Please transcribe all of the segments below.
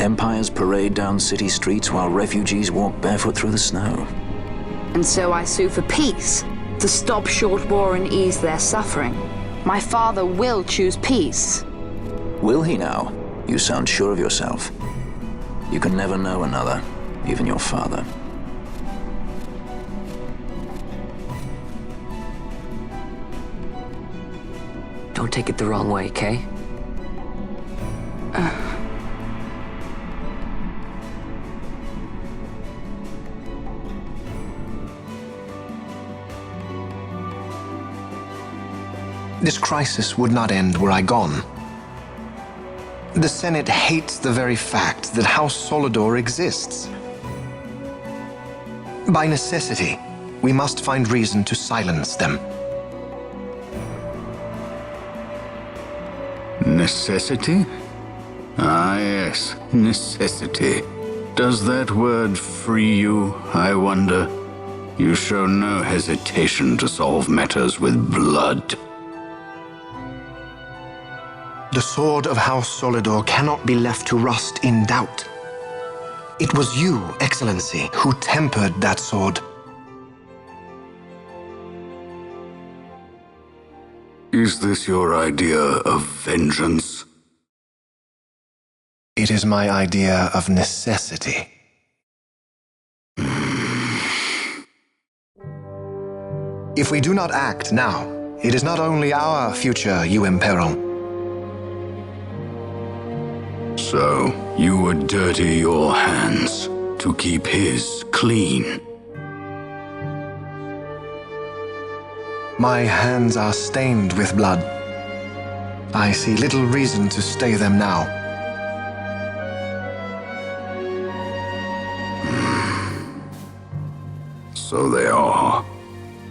Empires parade down city streets while refugees walk barefoot through the snow. And so I sue for peace, to stop short war and ease their suffering. My father will choose peace. Will he now? You sound sure of yourself. You can never know another, even your father. Don't take it the wrong way, Kay? This crisis would not end were I gone. The Senate hates the very fact that House Solidor exists. By necessity, we must find reason to silence them. Necessity? Ah, yes, necessity. Does that word free you, I wonder? You show no hesitation to solve matters with blood. The sword of House Solidor cannot be left to rust in doubt. It was you, Excellency, who tempered that sword. Is this your idea of vengeance? It is my idea of necessity. If we do not act now, it is not only our future you imperil. So, you would dirty your hands to keep his clean. My hands are stained with blood. I see little reason to stay them now. So they are.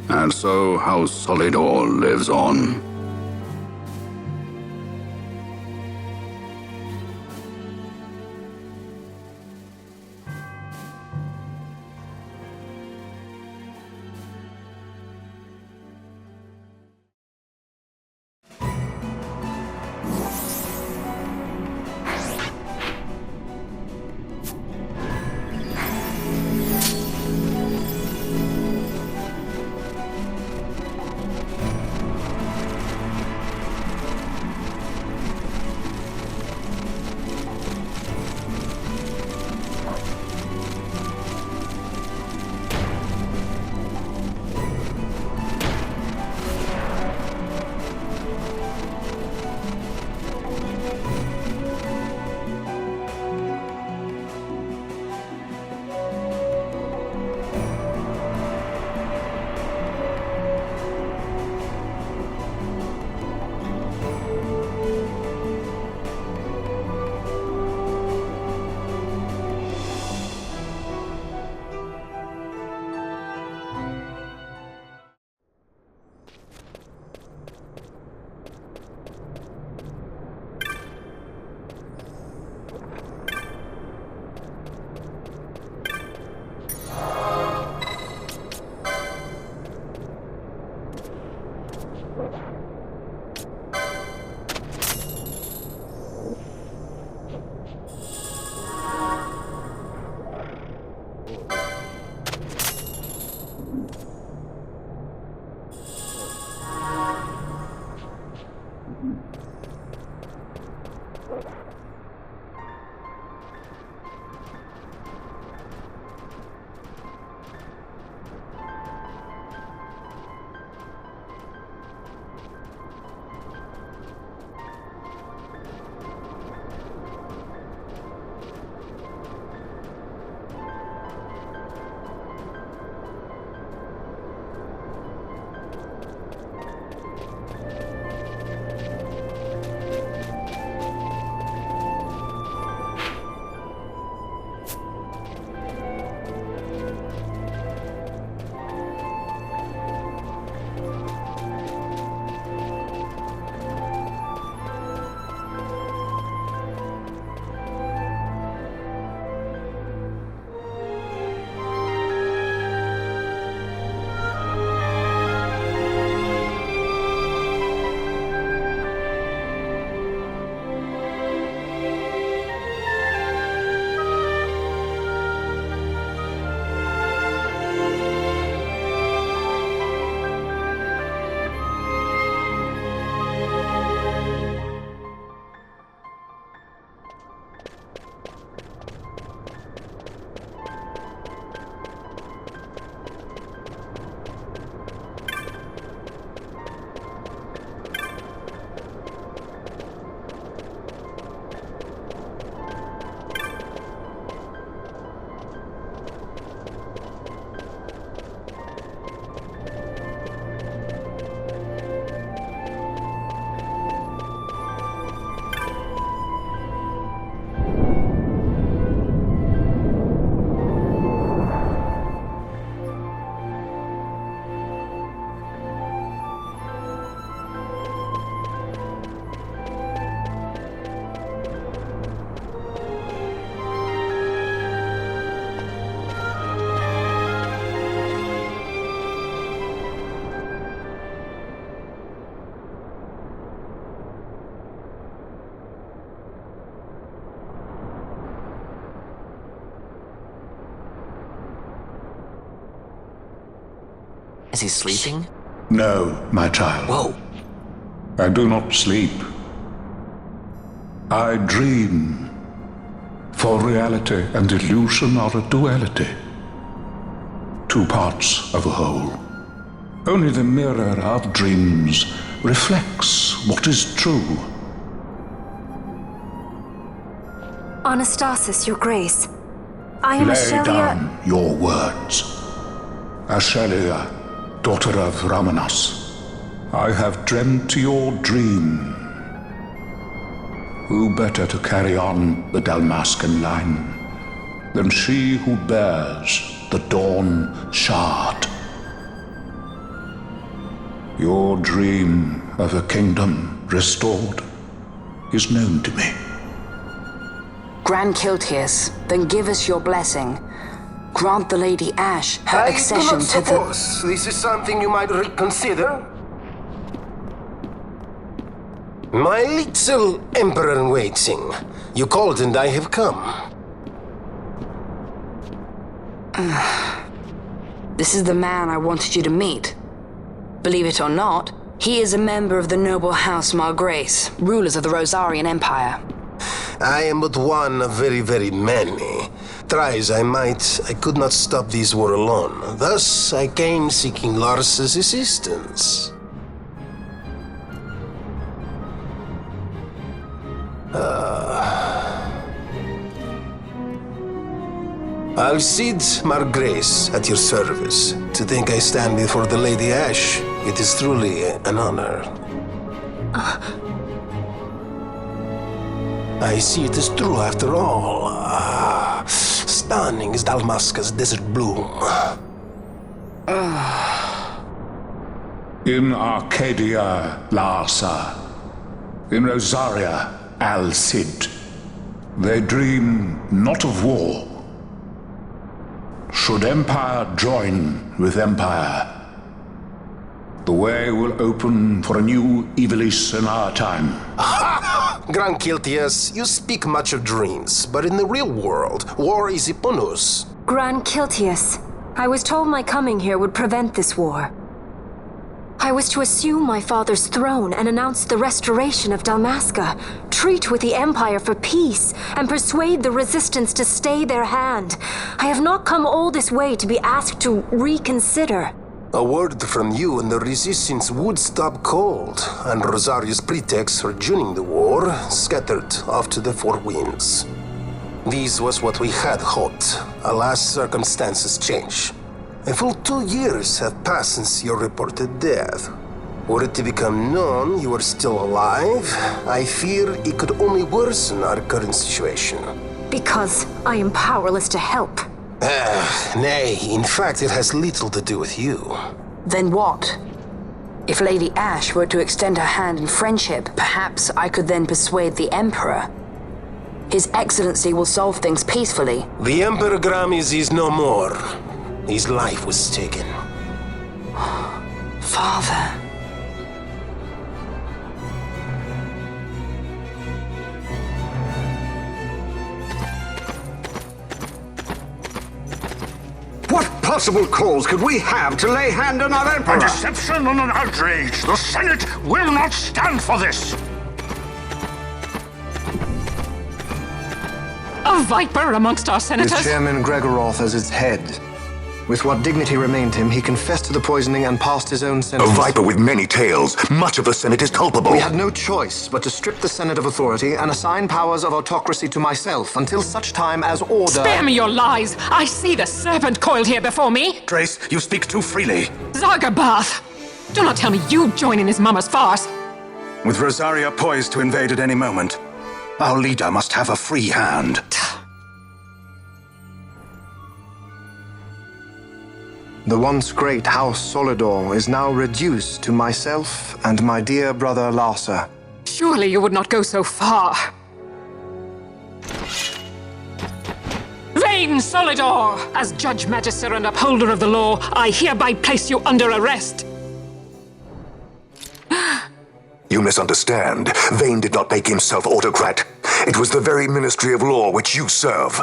And so House Solidor lives on. Is he sleeping? No, my child. Whoa. I do not sleep. I dream. For reality and illusion are a duality. Two parts of a whole. Only the mirror of dreams reflects what is true. Anastasis, Your Grace. I am Lay Ashelia. down your words. Ashelia, daughter of Ramanas, I have dreamt your dream. Who better to carry on the Dalmascan line than she who bears the Dawn Shard? Your dream of a kingdom restored is known to me. Grand Kiltius, then give us your blessing. Grant the Lady Ash her accession to the... I do not suppose this is something you might reconsider. My little emperor-in-waiting. You called and I have come. This is the man I wanted you to meet. Believe it or not, he is a member of the noble house Margrace, rulers of the Rosarian Empire. I am but one of very, very many. Try as I might, I could not stop this war alone. Thus, I came seeking Lars's assistance. Alcide Margrace at your service. To think I stand before the Lady Ash, it is truly an honor. I see it is true after all. Stunning is Dalmasca's desert bloom. In Arcadia, Larsa. In Rosaria, Alcid. They dream not of war. Should empire join with empire, the way will open for a new Evilise in our time. Grand Kiltius, you speak much of dreams, but in the real world, war is upon us. Grand Kiltius, I was told my coming here would prevent this war. I was to assume my father's throne and announce the restoration of Dalmasca, treat with the Empire for peace, and persuade the resistance to stay their hand. I have not come all this way to be asked to reconsider. A word from you and the resistance would stop cold, and Rosaria's pretext for joining the war scattered off to the four winds. This was what we had hoped. Alas, circumstances change. A full 2 years have passed since your reported death. Were it to become known you are still alive, I fear it could only worsen our current situation. Because I am powerless to help. Nay, in fact it has little to do with you. Then what? If Lady Ash were to extend her hand in friendship, perhaps I could then persuade the Emperor. His Excellency will solve things peacefully. The Emperor Gramis is no more. His life was taken. Father. What possible cause could we have to lay hand on our Emperor? A deception and an outrage! The Senate will not stand for this! A viper amongst our senators? With Chairman Gregoroth as its head. With what dignity remained him, he confessed to the poisoning and passed his own A sentence. viper with many tails. Much of the Senate is culpable. We had no choice but to strip the Senate of authority and assign powers of autocracy to myself until such time as order... Spare me your lies! I see the serpent coiled here before me! Trace, you speak too freely. Zargabath! Do not tell me you join in his mama's farce! With Rosaria poised to invade at any moment, our leader must have a free hand. The once great House Solidor is now reduced to myself and my dear brother Larsa. Surely you would not go so far. Vain Solidor! As Judge Magister and upholder of the law, I hereby place you under arrest. You misunderstand. Vane did not make himself autocrat. It was the very Ministry of Law which you serve.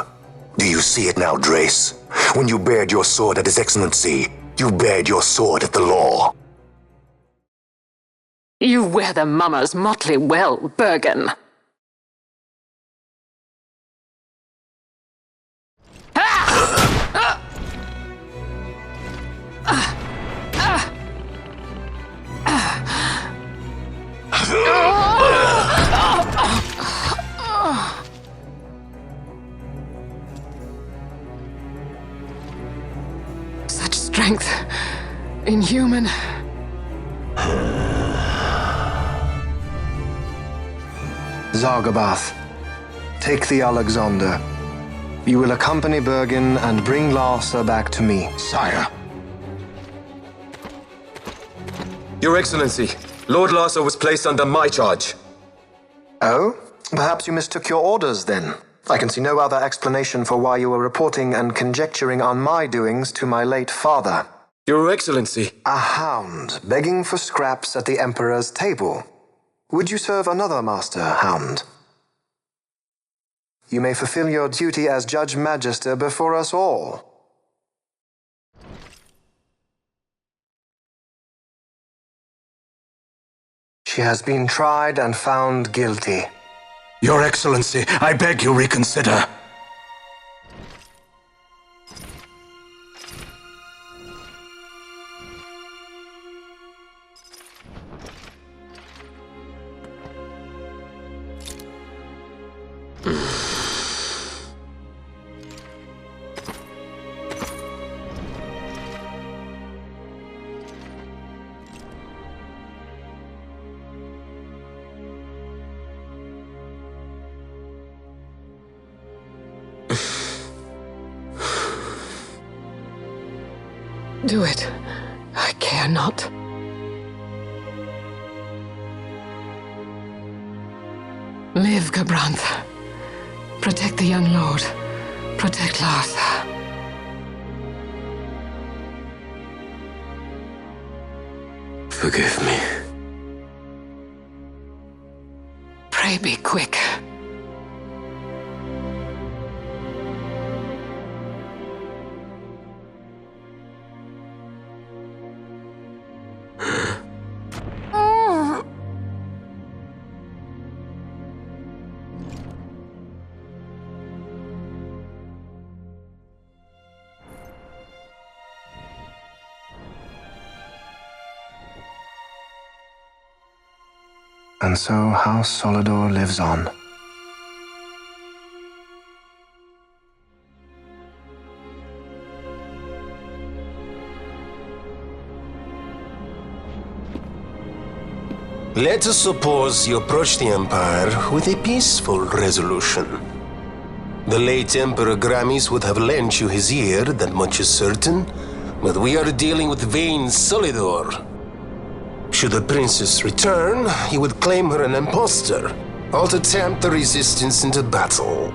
Do you see it now, Drace? When you bared your sword at His Excellency, You bared your sword at the law. You wear the mummers motley well, Bergen. Such strength. Inhuman. Zargabath, take the Alexander. You will accompany Bergen and bring Larsa back to me. Sire. Your Excellency, Lord Larsa was placed under my charge. Oh? Perhaps you mistook your orders then. I can see no other explanation for why you were reporting and conjecturing on my doings to my late father. Your Excellency. A hound begging for scraps at the Emperor's table. Would you serve another master, hound? You may fulfill your duty as Judge Magister before us all. She has been tried and found guilty. Your Excellency, I beg you reconsider. Do it. I care not. Live, Gabranth. Protect the young lord. Protect Larsa. Forgive me. Pray be quick. And so House Solidor lives on. Let us suppose you approach the Empire with a peaceful resolution. The late Emperor Gramis would have lent you his ear, that much is certain, but we are dealing with vain Solidor. Should the princess return, he would claim her an impostor, or to tempt the resistance into battle.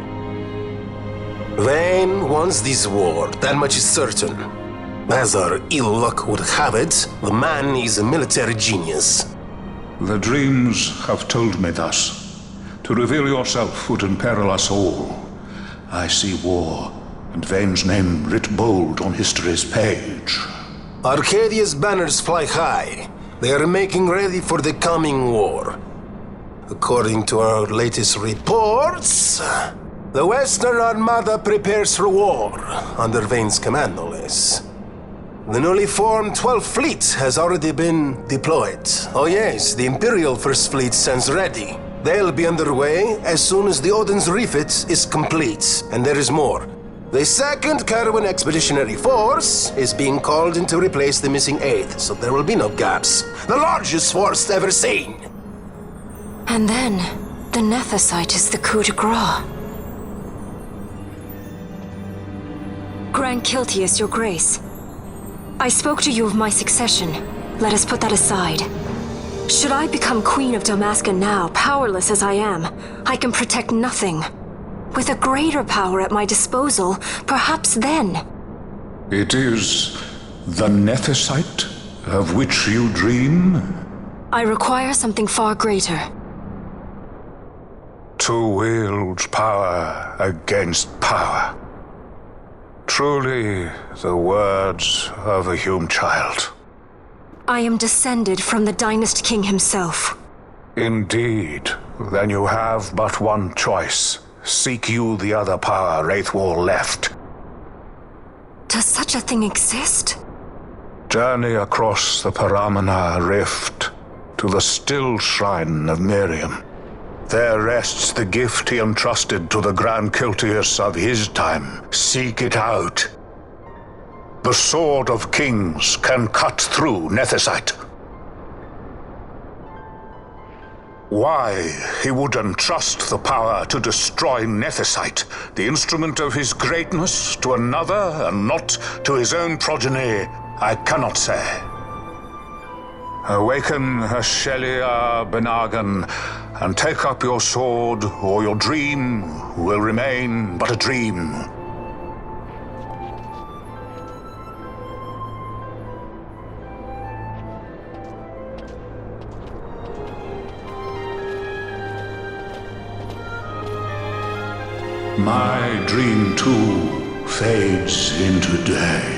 Vayne wants this war, that much is certain. As our ill luck would have it, the man is a military genius. The dreams have told me thus. To reveal yourself would imperil us all. I see war, and Vayne's name writ bold on history's page. Arcadia's banners fly high. They are making ready for the coming war. According to our latest reports, the Western Armada prepares for war, under Vayne's command, no less. The newly formed 12th Fleet has already been deployed. Oh yes, the Imperial First Fleet stands ready. They'll be underway as soon as the Odin's refit is complete. And there is more. The 2nd Caravan Expeditionary Force is being called in to replace the missing 8th, so there will be no gaps. The largest force ever seen! And then, the Nethicite is the coup de grace. Grand Kiltius, your grace. I spoke to you of my succession. Let us put that aside. Should I become Queen of Dalmasca now, powerless as I am, I can protect nothing. With a greater power at my disposal, perhaps then. It is the Nethicite of which you dream? I require something far greater. To wield power against power. Truly, the words of a human child. I am descended from the Dynast King himself. Indeed. Then you have but one choice. Seek you the other power Wraithwall left. Does such a thing exist? Journey across the Paramana Rift to the still shrine of Miriam. There rests the gift he entrusted to the Grand Kiltius of his time. Seek it out. The Sword of Kings can cut through Nethicite. Why he would entrust the power to destroy Nethicite, the instrument of his greatness, to another and not to his own progeny, I cannot say. Awaken Ashelia Benagan and take up your sword, or your dream will remain but a dream. My dream too fades into day.